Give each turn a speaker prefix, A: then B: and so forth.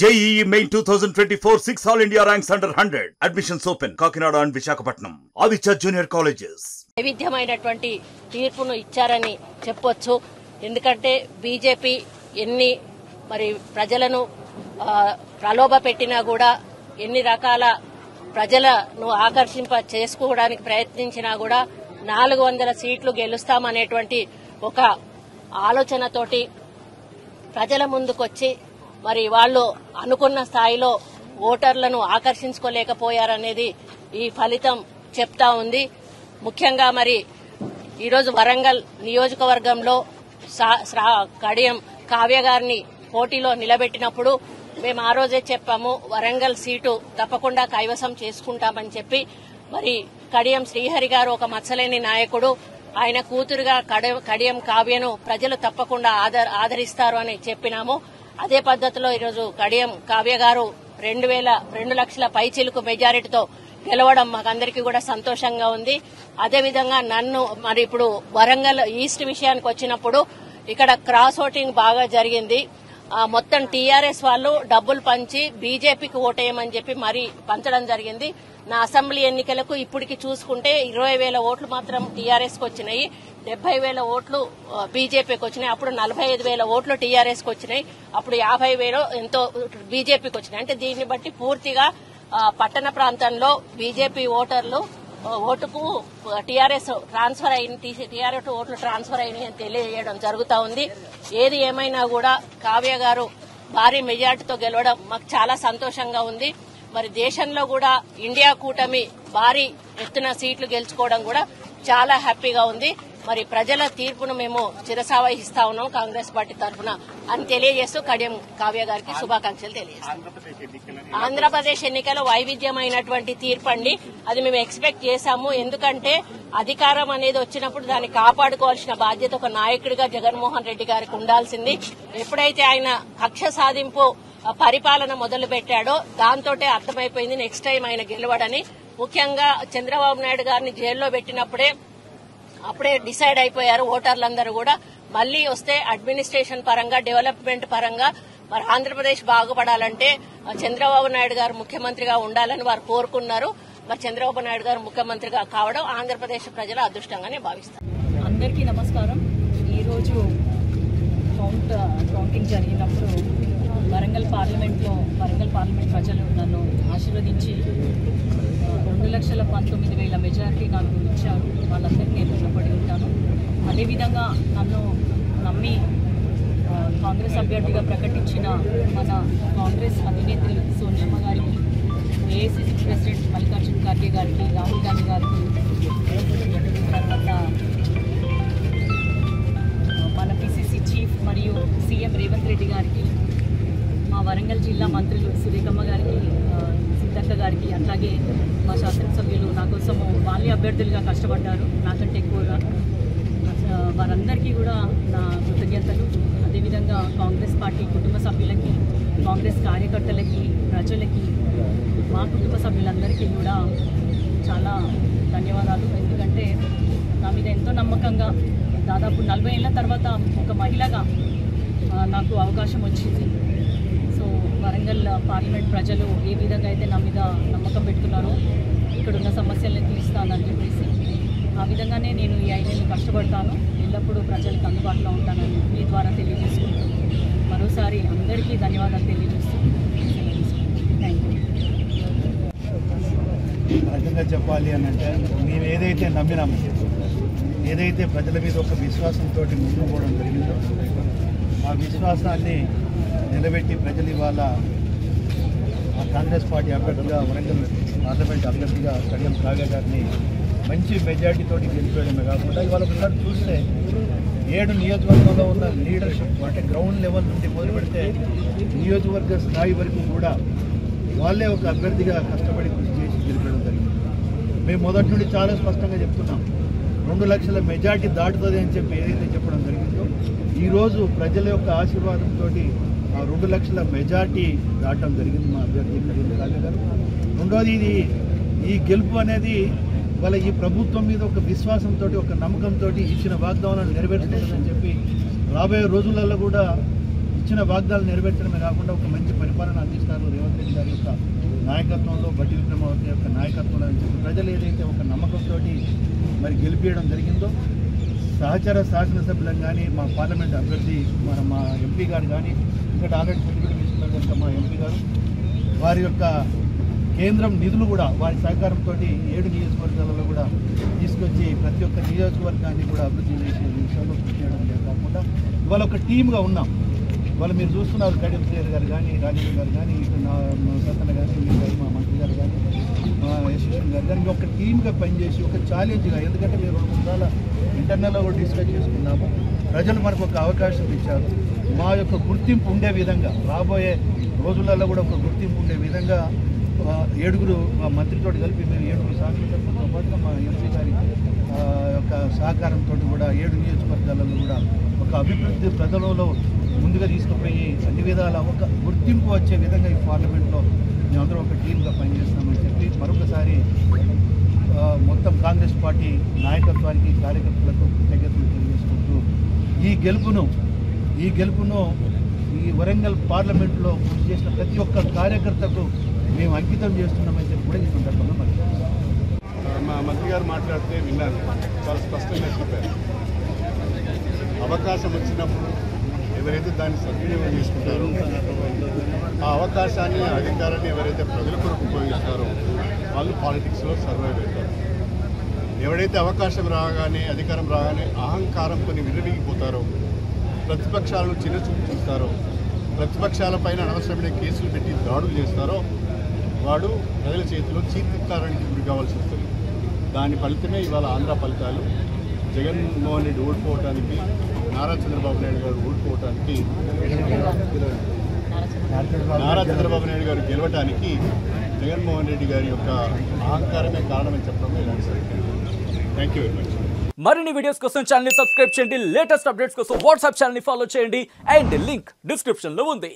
A: JEE Main 2024 6 All India ranks under 100. Admissions open. Kakinada and Visakhapatnam. Aditya Junior Colleges.
B: వైవిధ్యమైనటువంటి తీర్పును ఇచ్చారని చెప్పొచ్చు. ఎందుకంటే BJP ఎన్ని మరి ప్రజలను ప్రలోభ పెట్టినా కూడా ఎన్ని రకాల ప్రజలను ఆకర్షింప చేసుకోవడానికి ప్రయత్నించినా కూడా 400 సీట్లు గెలుస్తామనేటువంటి ఒక ఆలోచనతోటి ప్రజల ముందుకొచ్చి మరి వాళ్ళు అనుకున్న స్థాయిలో ఓటర్లను ఆకర్షించుకోలేకపోయారనేది ఈ ఫలితం చెప్తా ఉంది. ముఖ్యంగా మరి ఈరోజు వరంగల్ నియోజకవర్గంలో కడియం కావ్య గారిని పోటీలో నిలబెట్టినప్పుడు మేము ఆ రోజే చెప్పాము, వరంగల్ సీటు తప్పకుండా కైవసం చేసుకుంటామని చెప్పి. మరి కడియం శ్రీహరి గారు ఒక మచ్చలేని నాయకుడు, ఆయన కూతురుగా కడియం కావ్యను ప్రజలు తప్పకుండా ఆదరిస్తారు అని చెప్పినాము. అదే పద్దతిలో ఈరోజు కడియం కావ్య గారు 2 లక్షల పైచిలుకు మెజారిటీతో గెలవడం మాకందరికీ కూడా సంతోషంగా ఉంది. అదేవిధంగా నన్ను మరి ఇప్పుడు వరంగల్ ఈస్ట్ విషయానికి వచ్చినప్పుడు ఇక్కడ క్రాస్ ఓటింగ్ బాగా జరిగింది. మొత్తం టీఆర్ఎస్ వాళ్ళు డబ్బులు పంచి బీజేపీకి ఓటేయమని చెప్పి మరీ పంచడం జరిగింది. నా అసెంబ్లీ ఎన్నికలకు ఇప్పటికి చూసుకుంటే 20,000 ఓట్లు మాత్రం టీఆర్ఎస్ కు వచ్చినాయి, 70,000 ఓట్లు బీజేపీకి వచ్చినాయి. అప్పుడు 45,000 ఓట్లు టీఆర్ఎస్ కు వచ్చినాయి, అప్పుడు 50,000 ఎంతో బీజేపీకి వచ్చినాయి. అంటే దీన్ని బట్టి పూర్తిగా పట్టణ ప్రాంతంలో బీజేపీ ఓటర్లు ఓటుకు టీఆర్ఎస్ ట్రాన్స్ఫర్ అయింది, టీఆర్ఎస్ ఓట్లు ట్రాన్స్ఫర్ అయినాయి అని తెలియజేయడం జరుగుతా ఉంది. ఏది ఏమైనా కూడా కావ్య గారు భారీ మెజార్టీతో గెలవడం మాకు చాలా సంతోషంగా ఉంది. మరి దేశంలో కూడా ఇండియా కూటమి భారీ ఎత్తున సీట్లు గెలుచుకోవడం కూడా చాలా హ్యాపీగా ఉంది. మరి ప్రజల తీర్పును మేము చిరసావహిస్తా ఉన్నాం కాంగ్రెస్ పార్టీ తరఫున అని తెలియజేస్తూ కడియం కావ్య గారికి శుభాకాంక్షలు తెలియజేస్తాం. ఆంధ్రప్రదేశ్ ఎన్నికల వైవిధ్యమైనటువంటి తీర్పు అండి, అది మేము ఎక్స్పెక్ట్ చేశాము. ఎందుకంటే అధికారం అనేది వచ్చినప్పుడు దాన్ని కాపాడుకోవాల్సిన బాధ్యత ఒక నాయకుడిగా జగన్మోహన్ రెడ్డి గారికి ఉండాల్సింది. ఎప్పుడైతే ఆయన కక్ష సాధింపు పరిపాలన మొదలు పెట్టాడో దాంతోటే అర్థమైపోయింది నెక్స్ట్ టైం ఆయన గెలవడని. ముఖ్యంగా చంద్రబాబు నాయుడు గారిని జైల్లో పెట్టినప్పుడే అప్పుడే డిసైడ్ అయిపోయారు ఓటర్లందరూ కూడా, మళ్లీ వస్తే అడ్మినిస్ట్రేషన్ పరంగా డెవలప్మెంట్ పరంగా మరి ఆంధ్రప్రదేశ్ బాగుపడాలంటే చంద్రబాబు నాయుడు గారు ముఖ్యమంత్రిగా ఉండాలని వారు కోరుకున్నారు. మరి చంద్రబాబు నాయుడు గారు ముఖ్యమంత్రిగా కావడం ఆంధ్రప్రదేశ్ ప్రజల అదృష్టంగానే భావిస్తారు.
C: అందరికీ నమస్కారం. ఈరోజు కౌంటింగ్ జరిగినప్పుడు వరంగల్ పార్లమెంట్ ప్రజలు నన్ను ఆశీర్వదించి 2,19,000 మెజారిటీ నాకు ఇచ్చారు. వాళ్ళందరికీ నేను రుణపడి ఉంటాను. అదేవిధంగా నన్ను నమ్మి కాంగ్రెస్ అభ్యర్థిగా ప్రకటించిన మన కాంగ్రెస్ అధినేత్రి సోనియమ్మ గారికి, ఏఐసిసి ప్రెసిడెంట్ మల్లికార్జున ఖార్గే గారికి, రాహుల్ గాంధీ గారికి, తర్వాత మన పిసిసి చీఫ్ మరియు సీఎం రేవంత్ రెడ్డి గారికి, మా వరంగల్ జిల్లా మంత్రులు సురేఖమ్మ గారికి, సీతక్క గారికి, అట్లాగే మా శాసనసభ్యులు నా కోసము వాళ్ళే అభ్యర్థులుగా కష్టపడ్డారు నాకంటే ఎక్కువగా. వారందరికీ కూడా నా కృతజ్ఞతలు. అదేవిధంగా కాంగ్రెస్ పార్టీ కుటుంబ సభ్యులకి, కాంగ్రెస్ కార్యకర్తలకి, ప్రజలకి, మా కుటుంబ సభ్యులందరికీ కూడా చాలా ధన్యవాదాలు. ఎందుకంటే నా మీద ఎంతో నమ్మకంగా దాదాపు 40 ఏళ్ల తర్వాత ఒక మహిళగా నాకు అవకాశం వచ్చింది. సో వరంగల్ పార్లమెంట్ ప్రజలు ఏ విధంగా అయితే నా మీద నమ్మకం పెట్టుకున్నారో, ఇక్కడున్న సమస్యలను తీరుస్తానని చెప్పేసి, ఆ విధంగానే నేను ఈ 5 ఏళ్ళు కష్టపడతాను, ఎల్లప్పుడూ ప్రజలకు అందుబాటులో ఉంటానని మీ ద్వారా తెలియజేసుకుంటూ మరోసారి అందరికీ ధన్యవాదాలు తెలియజేస్తూ థ్యాంక్ యూ.
D: రకంగా చెప్పాలి అని అంటే, మేము ఏదైతే నమ్మినామో, ఏదైతే ప్రజల మీద ఒక విశ్వాసంతో ముందుకు పోవడం జరిగిందో, ఆ విశ్వాసాన్ని నిలబెట్టి ప్రజలు ఇవాళ ఆ కాంగ్రెస్ పార్టీ అభ్యర్థిగా, వరంగల్ పార్లమెంట్ అభ్యర్థిగా కడియం కావ్య గారిని మంచి మెజార్టీతో గెలిపేయడమే కాకుండా, ఇవాళ ఒకసారి చూస్తే 7 నియోజకవర్గంలో ఉన్న లీడర్షిప్ అంటే గ్రౌండ్ లెవెల్ నుండి మొదలు పెడితే నియోజకవర్గ స్థాయి వరకు కూడా వాళ్ళే ఒక అభ్యర్థిగా కష్టపడి కృషి చేసి గెలిపేయడం జరిగింది. మేము మొదటి నుండి చాలా స్పష్టంగా చెప్తున్నాం, 2 లక్షల మెజార్టీ దాటుతుంది అని చెప్పి ఏదైతే చెప్పడం జరిగిందో, ఈరోజు ప్రజల యొక్క ఆశీర్వాదంతో ఆ 2 లక్షల మెజార్టీ దాటడం జరిగింది మా అభ్యర్థి కడియం కావ్య గారు. రెండోది, ఈ గెలుపు అనేది వాళ్ళ ఈ ప్రభుత్వం మీద ఒక విశ్వాసంతో, ఒక నమ్మకంతో ఇచ్చిన వాగ్దానాలను నెరవేర్చుకుంటుందని చెప్పి రాబోయే రోజులలో కూడా ఇచ్చిన వాగ్దానాలు నెరవేర్చడమే కాకుండా ఒక మంచి పరిపాలన అందిస్తారు రేవంత్ రెడ్డి గారి యొక్క నాయకత్వంలో, బట్టి విక్రమార్క యొక్క నాయకత్వంలో అని చెప్పి ప్రజలు ఏదైతే ఒక నమ్మకంతో మరి గెలిపించడం జరిగిందో, సహచర శాసనసభ్యులను కానీ, మా పార్లమెంట్ అభ్యర్థి మా ఎంపీ గారు కానీ, ఇక్కడ ఆల్రెడీ సర్టిఫికేట్ తీసుకున్న మా ఎంపీ గారు, వారి యొక్క కేంద్రం నిధులు కూడా వారి సహకారంతో 7 నియోజకవర్గాలలో కూడా తీసుకొచ్చి ప్రతి ఒక్క నియోజకవర్గాన్ని కూడా అభివృద్ధి చేసే విషయంలో కృషి చేయడం కాకుండా ఇవాళ ఒక టీమ్గా ఉన్నాం. ఇవాళ మీరు చూస్తున్నారు కడియం శ్రీహరి గారు కానీ, రాజేంద్ర గారు కానీ, ఇటు సత్తన కానీ, మీ గారు, మా మంత్రి గారు కానీ, మా యశస్వి గారు కానీ, ఒక టీమ్గా పనిచేసి ఒక ఛాలెంజ్గా, ఎందుకంటే మీరు 2-3 సార్లు ఇంటర్నల్లో కూడా డిస్కస్ చేసుకున్నాము. ప్రజలు మనకు ఒక అవకాశం ఇచ్చారు. మా యొక్క గుర్తింపు ఉండే విధంగా రాబోయే రోజులలో కూడా ఒక గుర్తింపు ఉండే విధంగా 7 మా మంత్రితో కలిపి మేము 7 శాసనసభ్యులతో పాటుగా మా ఎంపీ గారి యొక్క సహకారంతో కూడా 7 నియోజకవర్గాలలో కూడా ఒక అభివృద్ధి ప్రజలలో ముందుగా తీసుకుపోయి అన్ని విధాల ఒక గుర్తింపు వచ్చే విధంగా ఈ పార్లమెంట్లో మేమందరం ఒక టీమ్గా పనిచేస్తామని చెప్పి మరొకసారి మొత్తం కాంగ్రెస్ పార్టీ నాయకత్వానికి, కార్యకర్తలకు కృతజ్ఞతలు తెలియజేసుకుంటూ ఈ గెలుపును ఈ వరంగల్ పార్లమెంట్లో కృషి చేసిన ప్రతి ఒక్క కార్యకర్తకు మేము అంకితం చేస్తున్నామని చెప్పి కూడా ఈ సందర్భంగా
E: మా మంత్రి గారు మాట్లాడితే విన్నాను, చాలా స్పష్టంగా చెప్పారు. అవకాశం వచ్చినప్పుడు ఎవరైతే దాన్ని సద్వినియోగం చేసుకుంటారో, ఆ అవకాశాన్ని, అధికారాన్ని ఎవరైతే ప్రజల కొరకు ఉపయోగిస్తారో వాళ్ళు పాలిటిక్స్లో సర్వైవ్ అవుతారు. ఎవరైతే అవకాశం రాగానే, అధికారం రాగానే అహంకారంతో విర్రవీగిపోతారో, ప్రతిపక్షాలను చిన్నచూపు చూస్తారో, ప్రతిపక్షాలపైన అనవసరమైన కేసులు పెట్టి దాడులు చేస్తారో వాడు ప్రజల చేతిలో చీత్కారానికి గురి కావాల్సి వస్తుంది. దాని ఫలితమే ఇవాళ ఆంధ్ర ఫలితాలు. జగన్మోహన్ రెడ్డి ఓడిపోవటానికి, నారా చంద్రబాబు నాయుడు గారు ఓడిపోవటానికి, నారా చంద్రబాబు నాయుడు గారు గెలవటానికి జగన్మోహన్ రెడ్డి గారి యొక్క అహంకారమే కారణమని చెప్పడంలో ఇలాంటి సరిగ్గా. Thank you very much.
F: మరిన్ని వీడియోస్ కోసం ఛానల్ ని సబ్స్క్రైబ్ చేయండి. లేటెస్ట్ అప్డేట్స్ కోసం వాట్సాప్ ఛానల్ ని ఫాలో చేయండి. అండ్ లింక్ డిస్క్రిప్షన్ లో ఉంది.